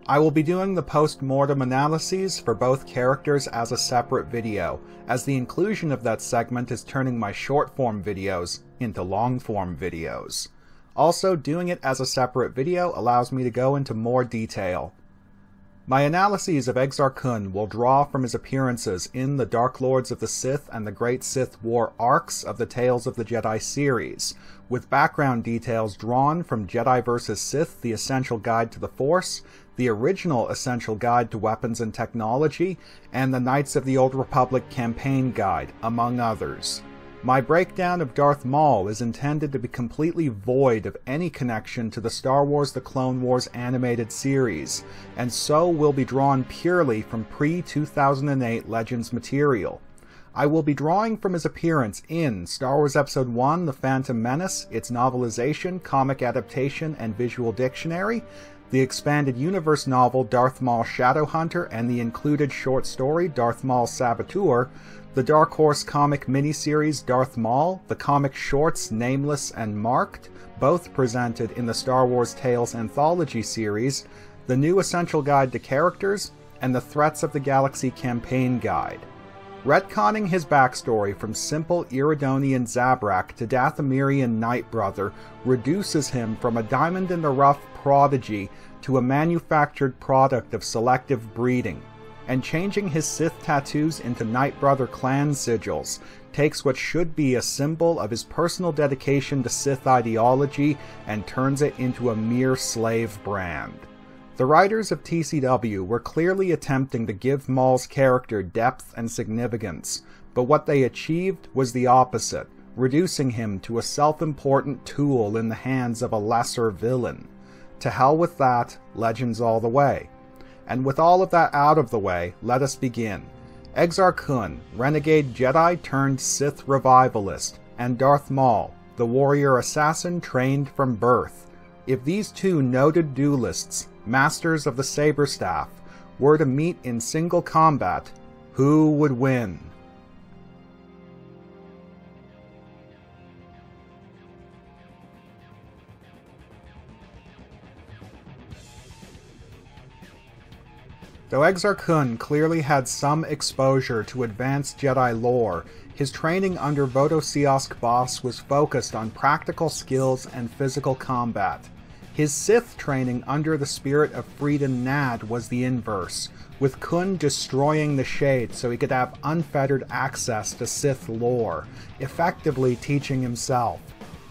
I will be doing the post-mortem analyses for both characters as a separate video, as the inclusion of that segment is turning my short-form videos into long-form videos. Also, doing it as a separate video allows me to go into more detail. My analyses of Exar Kun will draw from his appearances in the Dark Lords of the Sith and the Great Sith War arcs of the Tales of the Jedi series, with background details drawn from Jedi vs. Sith: The Essential Guide to the Force, the original Essential Guide to Weapons and Technology, and the Knights of the Old Republic Campaign Guide, among others. My breakdown of Darth Maul is intended to be completely void of any connection to the Star Wars: The Clone Wars animated series, and so will be drawn purely from pre-2008 Legends material. I will be drawing from his appearance in Star Wars Episode 1: The Phantom Menace, its novelization, comic adaptation, and visual dictionary, the expanded universe novel Darth Maul Shadowhunter and the included short story Darth Maul Saboteur, the Dark Horse comic miniseries Darth Maul, the comic shorts Nameless and Marked, both presented in the Star Wars Tales Anthology series, the new Essential Guide to Characters, and the Threats of the Galaxy Campaign Guide. Retconning his backstory from simple Iridonian Zabrak to Dathomirian Nightbrother reduces him from a diamond-in-the-rough prodigy to a manufactured product of selective breeding, and changing his Sith tattoos into Nightbrother clan sigils takes what should be a symbol of his personal dedication to Sith ideology and turns it into a mere slave brand. The writers of TCW were clearly attempting to give Maul's character depth and significance, but what they achieved was the opposite, reducing him to a self-important tool in the hands of a lesser villain. To hell with that, Legends all the way. And with all of that out of the way, let us begin. Exar Kun, renegade Jedi turned Sith revivalist, and Darth Maul, the warrior assassin trained from birth. If these two noted duelists, masters of the saber staff, were to meet in single combat, who would win? Though Exar Kun clearly had some exposure to advanced Jedi lore, his training under Vodosiask Boss was focused on practical skills and physical combat. His Sith training under the spirit of Freedon Nad was the inverse, with Kun destroying the Shade so he could have unfettered access to Sith lore, effectively teaching himself.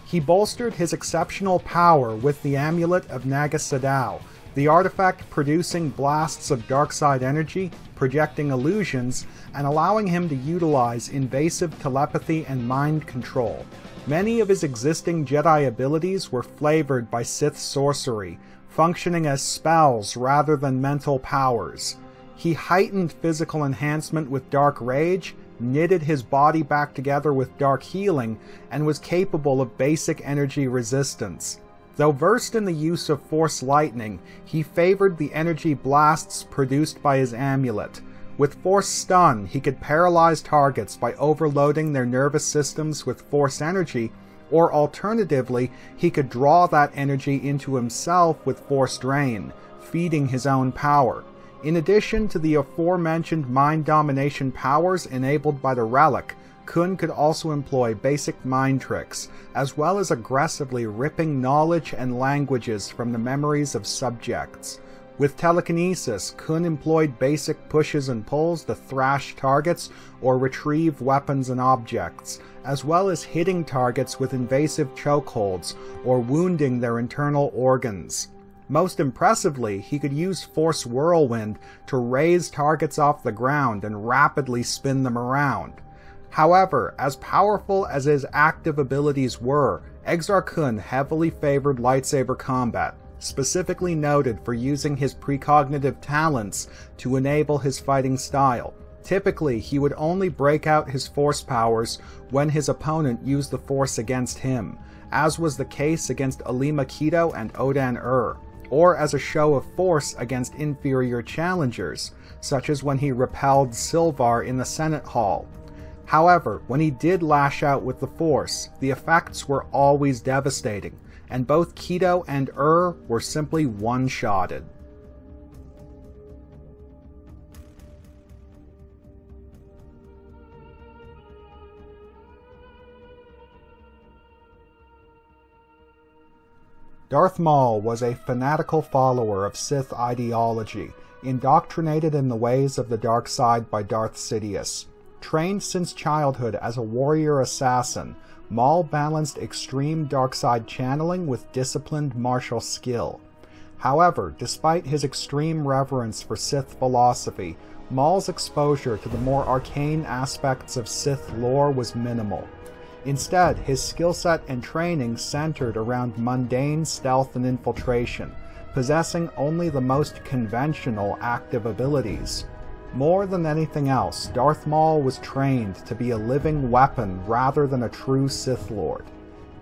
He bolstered his exceptional power with the Amulet of Naga Sadow, the artifact producing blasts of darkside energy, projecting illusions, and allowing him to utilize invasive telepathy and mind control. Many of his existing Jedi abilities were flavored by Sith sorcery, functioning as spells rather than mental powers. He heightened physical enhancement with Dark Rage, knitted his body back together with Dark Healing, and was capable of basic energy resistance. Though versed in the use of Force Lightning, he favored the energy blasts produced by his amulet. With Force Stun, he could paralyze targets by overloading their nervous systems with Force energy, or alternatively, he could draw that energy into himself with Force Drain, feeding his own power. In addition to the aforementioned mind domination powers enabled by the Relic, Kun could also employ basic mind tricks, as well as aggressively ripping knowledge and languages from the memories of subjects. With telekinesis, Kun employed basic pushes and pulls to thrash targets or retrieve weapons and objects, as well as hitting targets with invasive chokeholds or wounding their internal organs. Most impressively, he could use Force Whirlwind to raise targets off the ground and rapidly spin them around. However, as powerful as his active abilities were, Exar Kun heavily favored lightsaber combat, specifically noted for using his precognitive talents to enable his fighting style. Typically, he would only break out his Force powers when his opponent used the Force against him, as was the case against Alima Keto and Odan or as a show of force against inferior challengers, such as when he repelled Silvar in the Senate Hall. However, when he did lash out with the Force, the effects were always devastating, and both Keto and were simply one-shotted. Darth Maul was a fanatical follower of Sith ideology, indoctrinated in the ways of the dark side by Darth Sidious. Trained since childhood as a warrior assassin, Maul balanced extreme dark side channeling with disciplined martial skill. However, despite his extreme reverence for Sith philosophy, Maul's exposure to the more arcane aspects of Sith lore was minimal. Instead, his skill set and training centered around mundane stealth and infiltration, possessing only the most conventional active abilities. More than anything else, Darth Maul was trained to be a living weapon rather than a true Sith Lord.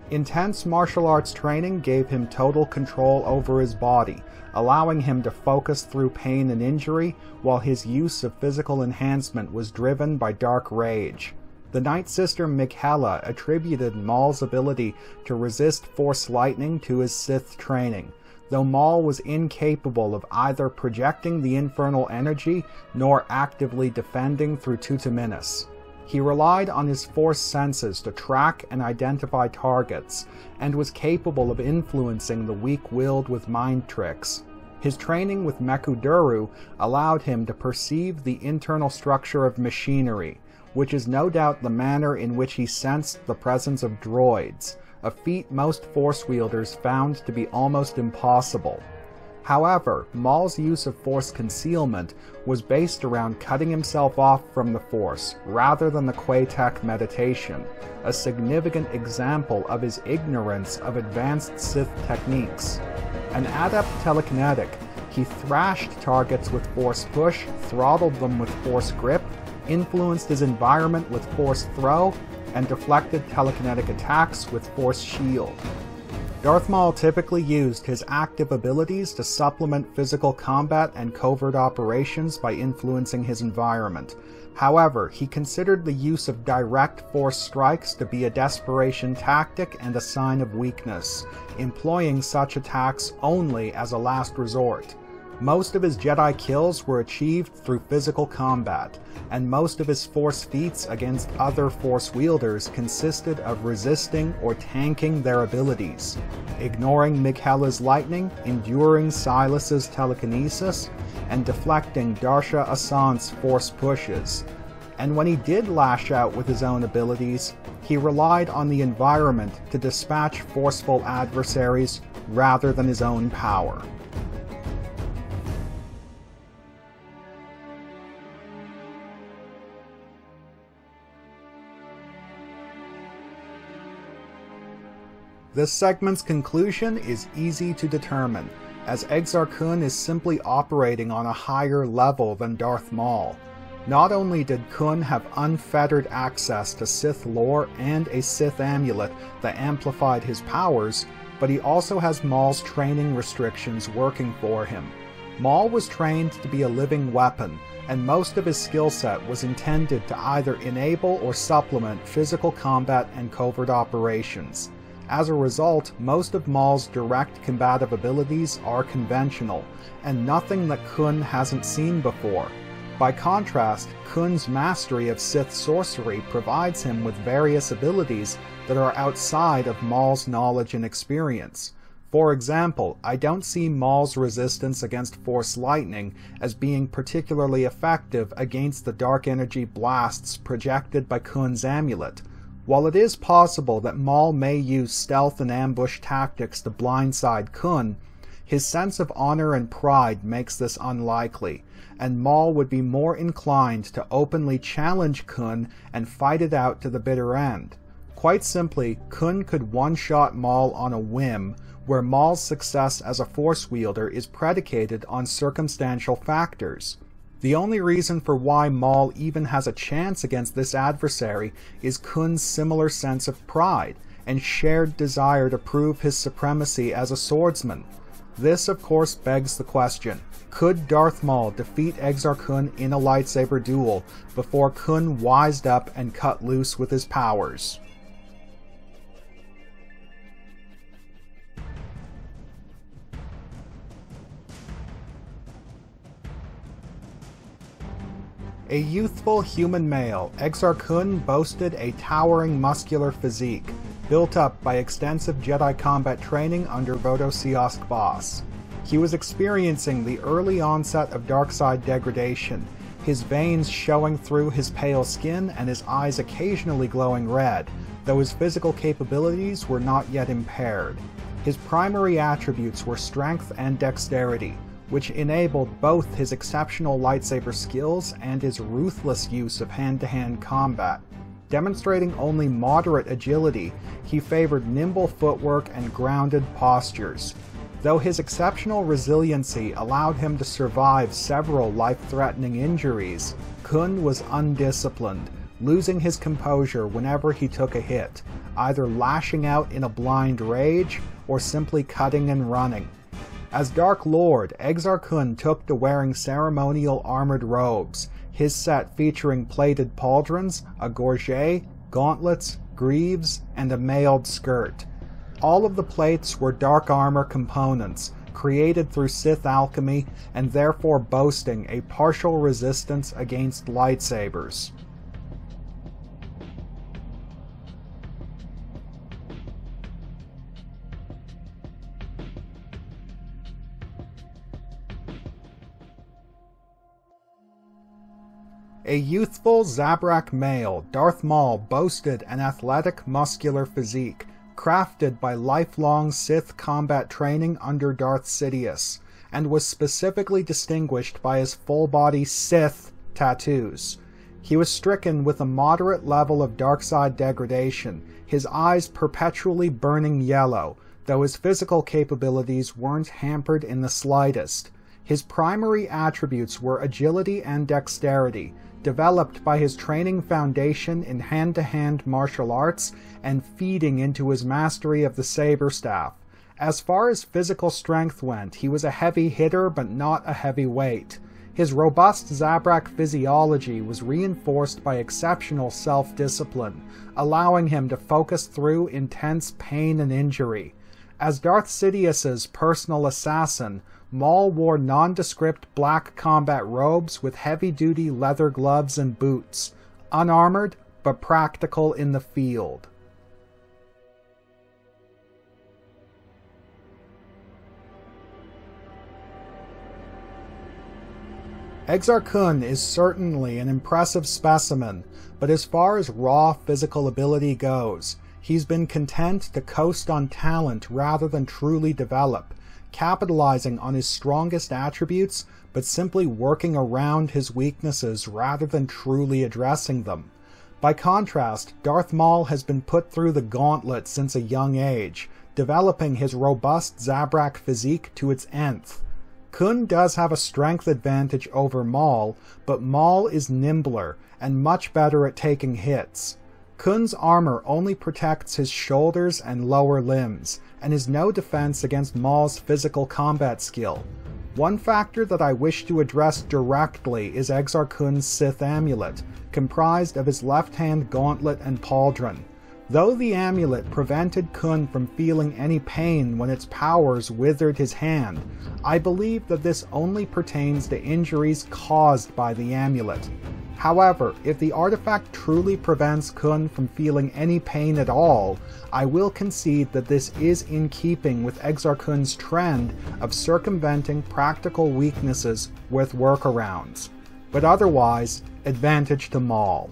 Intense martial arts training gave him total control over his body, allowing him to focus through pain and injury, while his use of physical enhancement was driven by dark rage. The Night Sister Michaela attributed Maul's ability to resist Force lightning to his Sith training, though Maul was incapable of either projecting the infernal energy nor actively defending through Tutaminis. He relied on his Force senses to track and identify targets, and was capable of influencing the weak-willed with mind tricks. His training with Mekuduru allowed him to perceive the internal structure of machinery, which is no doubt the manner in which he sensed the presence of droids, a feat most Force wielders found to be almost impossible. However, Maul's use of Force concealment was based around cutting himself off from the Force rather than the Quaytech meditation, a significant example of his ignorance of advanced Sith techniques. An adept telekinetic, he thrashed targets with Force push, throttled them with Force grip, influenced his environment with Force throw, and deflected telekinetic attacks with Force shield. Darth Maul typically used his active abilities to supplement physical combat and covert operations by influencing his environment. However, he considered the use of direct Force strikes to be a desperation tactic and a sign of weakness, employing such attacks only as a last resort. Most of his Jedi kills were achieved through physical combat, and most of his Force feats against other Force wielders consisted of resisting or tanking their abilities, ignoring Michaela's lightning, enduring Silas's telekinesis, and deflecting Darsha Asant's Force pushes. And when he did lash out with his own abilities, he relied on the environment to dispatch forceful adversaries rather than his own power. This segment's conclusion is easy to determine, as Exar Kun is simply operating on a higher level than Darth Maul. Not only did Kun have unfettered access to Sith lore and a Sith amulet that amplified his powers, but he also has Maul's training restrictions working for him. Maul was trained to be a living weapon, and most of his skill set was intended to either enable or supplement physical combat and covert operations. As a result, most of Maul's direct combative abilities are conventional, and nothing that Kun hasn't seen before. By contrast, Kun's mastery of Sith sorcery provides him with various abilities that are outside of Maul's knowledge and experience. For example, I don't see Maul's resistance against Force lightning as being particularly effective against the dark energy blasts projected by Kun's amulet. While it is possible that Maul may use stealth and ambush tactics to blindside Kun, his sense of honor and pride makes this unlikely, and Maul would be more inclined to openly challenge Kun and fight it out to the bitter end. Quite simply, Kun could one-shot Maul on a whim, where Maul's success as a Force wielder is predicated on circumstantial factors. The only reason for why Maul even has a chance against this adversary is Kun's similar sense of pride and shared desire to prove his supremacy as a swordsman. This, of course, begs the question, could Darth Maul defeat Exar Kun in a lightsaber duel before Kun wised up and cut loose with his powers? A youthful human male, Exar Kun boasted a towering muscular physique, built up by extensive Jedi combat training under Vodosiyosk Boss. He was experiencing the early onset of dark side degradation, his veins showing through his pale skin and his eyes occasionally glowing red, though his physical capabilities were not yet impaired. His primary attributes were strength and dexterity, which enabled both his exceptional lightsaber skills and his ruthless use of hand-to-hand combat. Demonstrating only moderate agility, he favored nimble footwork and grounded postures. Though his exceptional resiliency allowed him to survive several life-threatening injuries, Kun was undisciplined, losing his composure whenever he took a hit, either lashing out in a blind rage or simply cutting and running. As Dark Lord, Exar Kun took to wearing ceremonial armored robes, his set featuring plated pauldrons, a gorget, gauntlets, greaves, and a mailed skirt. All of the plates were dark armor components, created through Sith alchemy and therefore boasting a partial resistance against lightsabers. A youthful Zabrak male, Darth Maul boasted an athletic, muscular physique, crafted by lifelong Sith combat training under Darth Sidious, and was specifically distinguished by his full-body Sith tattoos. He was stricken with a moderate level of dark side degradation, his eyes perpetually burning yellow, though his physical capabilities weren't hampered in the slightest. His primary attributes were agility and dexterity, developed by his training foundation in hand-to-hand martial arts and feeding into his mastery of the saber staff. As far as physical strength went, he was a heavy hitter but not a heavyweight. His robust Zabrak physiology was reinforced by exceptional self-discipline, allowing him to focus through intense pain and injury. As Darth Sidious's personal assassin, Maul wore nondescript black combat robes with heavy-duty leather gloves and boots, unarmored but practical in the field. Exar Kun is certainly an impressive specimen, but as far as raw physical ability goes, he's been content to coast on talent rather than truly develop, capitalizing on his strongest attributes, but simply working around his weaknesses rather than truly addressing them. By contrast, Darth Maul has been put through the gauntlet since a young age, developing his robust Zabrak physique to its nth. Kun does have a strength advantage over Maul, but Maul is nimbler and much better at taking hits. Kun's armor only protects his shoulders and lower limbs, and is no defense against Maul's physical combat skill. One factor that I wish to address directly is Exar Kun's Sith amulet, comprised of his left-hand gauntlet and pauldron. Though the amulet prevented Kun from feeling any pain when its powers withered his hand, I believe that this only pertains to injuries caused by the amulet. However, if the artifact truly prevents Kun from feeling any pain at all, I will concede that this is in keeping with Exar Kun's trend of circumventing practical weaknesses with workarounds. But otherwise, advantage to Maul.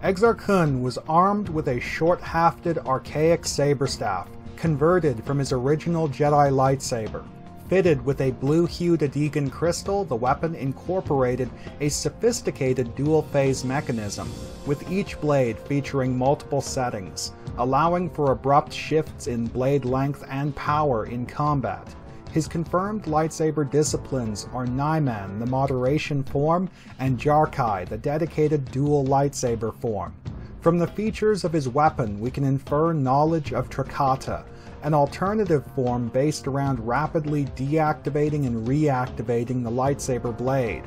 Exar Kun was armed with a short-hafted archaic saber staff, converted from his original Jedi lightsaber. Fitted with a blue-hued Adegan crystal, the weapon incorporated a sophisticated dual-phase mechanism, with each blade featuring multiple settings, allowing for abrupt shifts in blade length and power in combat. His confirmed lightsaber disciplines are Nyman, the moderation form, and Jarkai, the dedicated dual lightsaber form. From the features of his weapon, we can infer knowledge of Trakata, an alternative form based around rapidly deactivating and reactivating the lightsaber blade.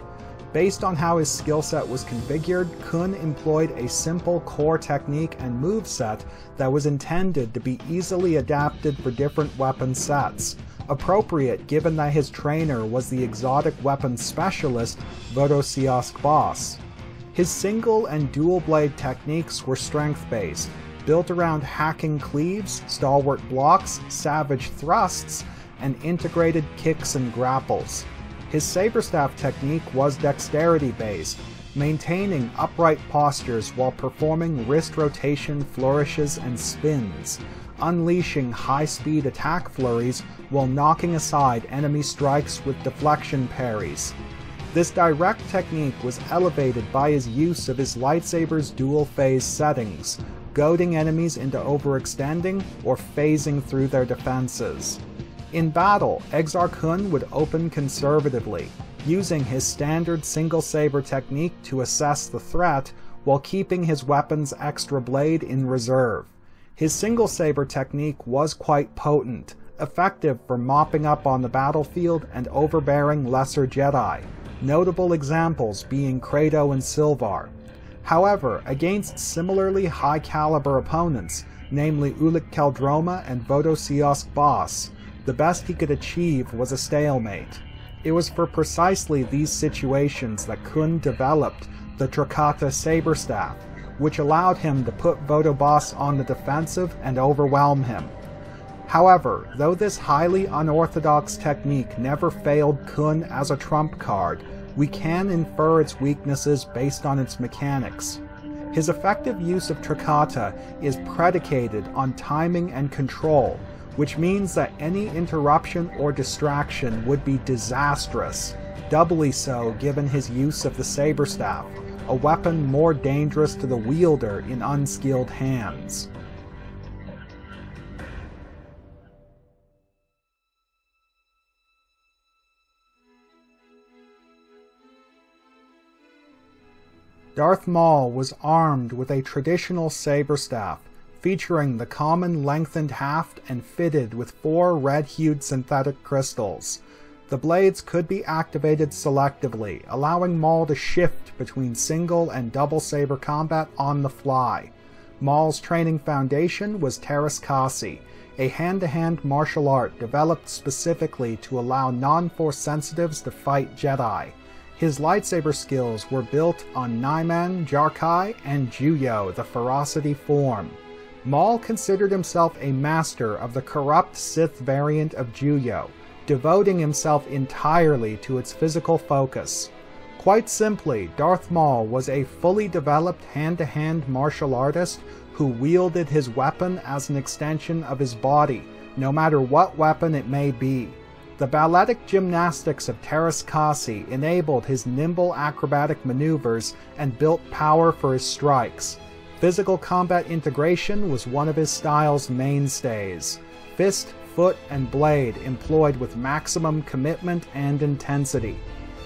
Based on how his skill set was configured, Kun employed a simple core technique and moveset that was intended to be easily adapted for different weapon sets, appropriate given that his trainer was the exotic weapons specialist Vodosiask Boss. His single and dual blade techniques were strength-based, built around hacking cleaves, stalwart blocks, savage thrusts, and integrated kicks and grapples. His saberstaff technique was dexterity-based, maintaining upright postures while performing wrist rotation flourishes and spins, unleashing high-speed attack flurries while knocking aside enemy strikes with deflection parries. This direct technique was elevated by his use of his lightsaber's dual-phase settings, goading enemies into overextending or phasing through their defenses. In battle, Exar Kun would open conservatively, using his standard single saber technique to assess the threat while keeping his weapon's extra blade in reserve. His single saber technique was quite potent, effective for mopping up on the battlefield and overbearing lesser Jedi, notable examples being Credo and Silvar. However, against similarly high-caliber opponents, namely Ulic Qel-Droma and Vodosiask Boss, the best he could achieve was a stalemate. It was for precisely these situations that Kun developed the Trakata Saberstaff, which allowed him to put Vodo-Boss on the defensive and overwhelm him. However, though this highly unorthodox technique never failed Kun as a trump card, we can infer its weaknesses based on its mechanics. His effective use of Trakata is predicated on timing and control, which means that any interruption or distraction would be disastrous, doubly so given his use of the Saberstaff, a weapon more dangerous to the wielder in unskilled hands. Darth Maul was armed with a traditional saberstaff, featuring the common lengthened haft and fitted with 4 red-hued synthetic crystals. The blades could be activated selectively, allowing Maul to shift between single and double saber combat on the fly. Maul's training foundation was Teräs Käsi, a hand-to-hand martial art developed specifically to allow non-force sensitives to fight Jedi. His lightsaber skills were built on Naiman, Jarkai, and Juyo, the Ferocity form. Maul considered himself a master of the corrupt Sith variant of Juyo, devoting himself entirely to its physical focus. Quite simply, Darth Maul was a fully developed hand-to-hand martial artist who wielded his weapon as an extension of his body, no matter what weapon it may be. The balletic gymnastics of Teräs Käsi enabled his nimble acrobatic maneuvers and built power for his strikes. Physical combat integration was one of his style's mainstays. Fist, foot, and blade employed with maximum commitment and intensity.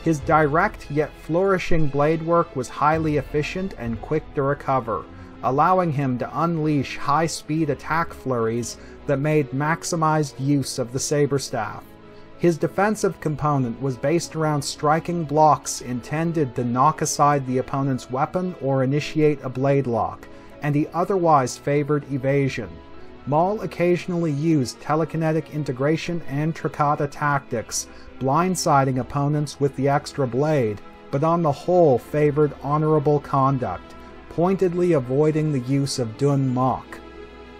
His direct yet flourishing blade work was highly efficient and quick to recover, allowing him to unleash high-speed attack flurries that made maximized use of the saberstaff. His defensive component was based around striking blocks intended to knock aside the opponent's weapon or initiate a blade lock, and he otherwise favored evasion. Maul occasionally used telekinetic integration and Trakata tactics, blindsiding opponents with the extra blade, but on the whole favored honorable conduct, pointedly avoiding the use of Dun Mok.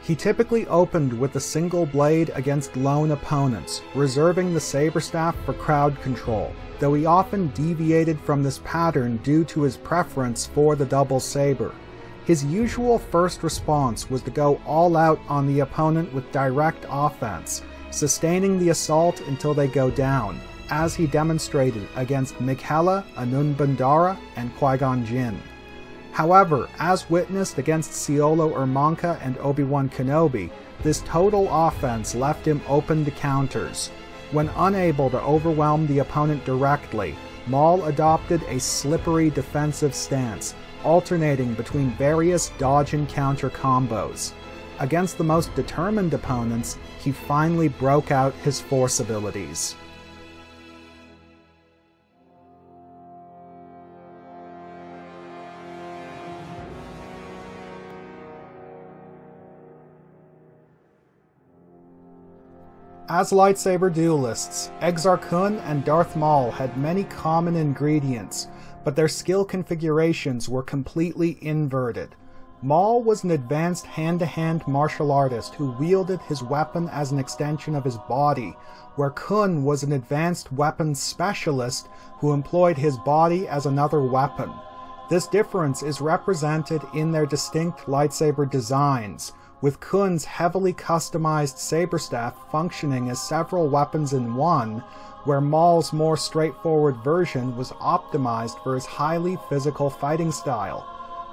He typically opened with a single blade against lone opponents, reserving the saberstaff for crowd control, though he often deviated from this pattern due to his preference for the double saber. His usual first response was to go all out on the opponent with direct offense, sustaining the assault until they go down, as he demonstrated against Mikhella, Anun Bandara, and Qui-Gon Jinn. However, as witnessed against Ciolo Ermanka and Obi-Wan Kenobi, this total offense left him open to counters. When unable to overwhelm the opponent directly, Maul adopted a slippery defensive stance, alternating between various dodge and counter combos. Against the most determined opponents, he finally broke out his force abilities. As lightsaber duelists, Exar Kun and Darth Maul had many common ingredients, but their skill configurations were completely inverted. Maul was an advanced hand-to-hand martial artist who wielded his weapon as an extension of his body, where Kun was an advanced weapons specialist who employed his body as another weapon. This difference is represented in their distinct lightsaber designs, with Kun's heavily customized saber staff functioning as several weapons in one, where Maul's more straightforward version was optimized for his highly physical fighting style.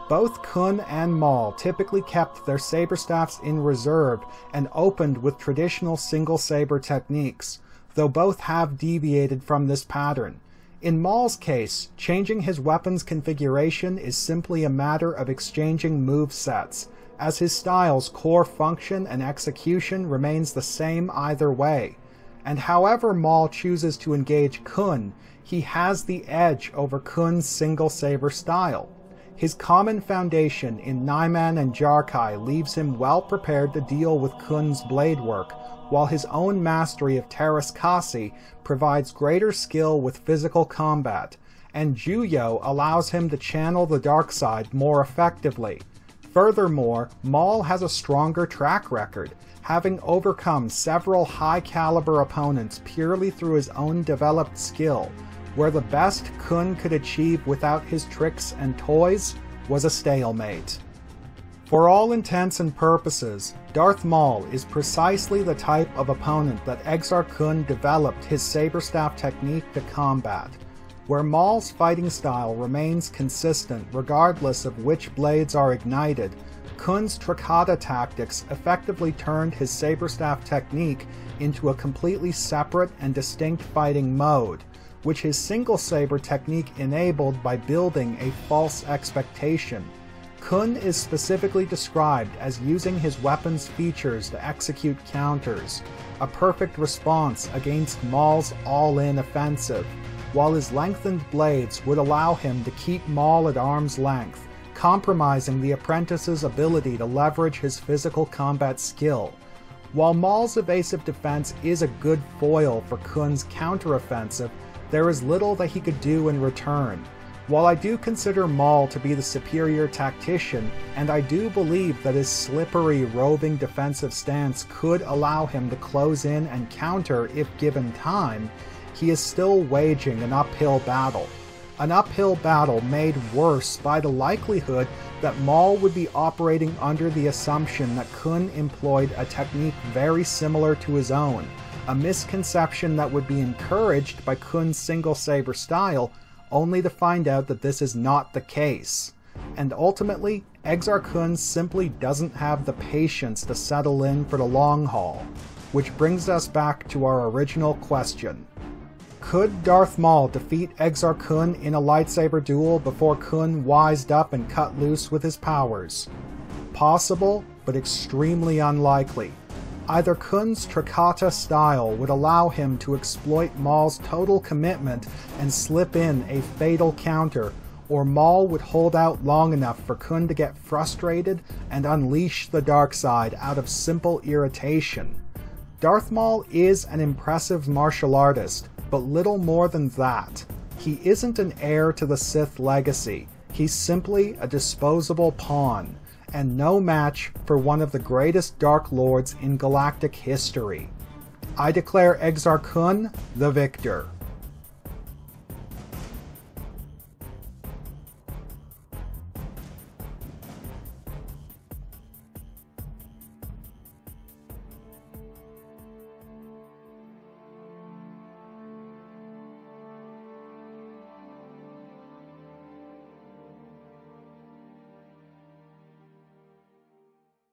Both Kun and Maul typically kept their saber staffs in reserve and opened with traditional single saber techniques, though both have deviated from this pattern. In Maul's case, changing his weapon's configuration is simply a matter of exchanging move sets, as his style's core function and execution remains the same either way. And however Maul chooses to engage Kun, he has the edge over Kun's single saber style. His common foundation in Naiman and Jarkai leaves him well prepared to deal with Kun's blade work, while his own mastery of Teräs Käsi provides greater skill with physical combat, and Juyo allows him to channel the dark side more effectively. Furthermore, Maul has a stronger track record, having overcome several high-caliber opponents purely through his own developed skill, where the best Kun could achieve without his tricks and toys was a stalemate. For all intents and purposes, Darth Maul is precisely the type of opponent that Exar Kun developed his saber-staff technique to combat. Where Maul's fighting style remains consistent regardless of which blades are ignited, Kun's Trickata tactics effectively turned his saber-staff technique into a completely separate and distinct fighting mode, which his single saber technique enabled by building a false expectation. Kun is specifically described as using his weapon's features to execute counters, a perfect response against Maul's all-in offensive, while his lengthened blades would allow him to keep Maul at arm's length, compromising the apprentice's ability to leverage his physical combat skill. While Maul's evasive defense is a good foil for Kun's counteroffensive, there is little that he could do in return. While I do consider Maul to be the superior tactician, and I do believe that his slippery, roving defensive stance could allow him to close in and counter if given time, he is still waging an uphill battle. An uphill battle made worse by the likelihood that Maul would be operating under the assumption that Kun employed a technique very similar to his own, a misconception that would be encouraged by Kun's single saber style, only to find out that this is not the case. And ultimately, Exar Kun simply doesn't have the patience to settle in for the long haul. Which brings us back to our original question. Could Darth Maul defeat Exar Kun in a lightsaber duel before Kun wised up and cut loose with his powers? Possible, but extremely unlikely. Either Kun's Trickata style would allow him to exploit Maul's total commitment and slip in a fatal counter, or Maul would hold out long enough for Kun to get frustrated and unleash the dark side out of simple irritation. Darth Maul is an impressive martial artist, but little more than that. He isn't an heir to the Sith legacy, he's simply a disposable pawn, and no match for one of the greatest Dark Lords in galactic history. I declare Exar Kun the victor.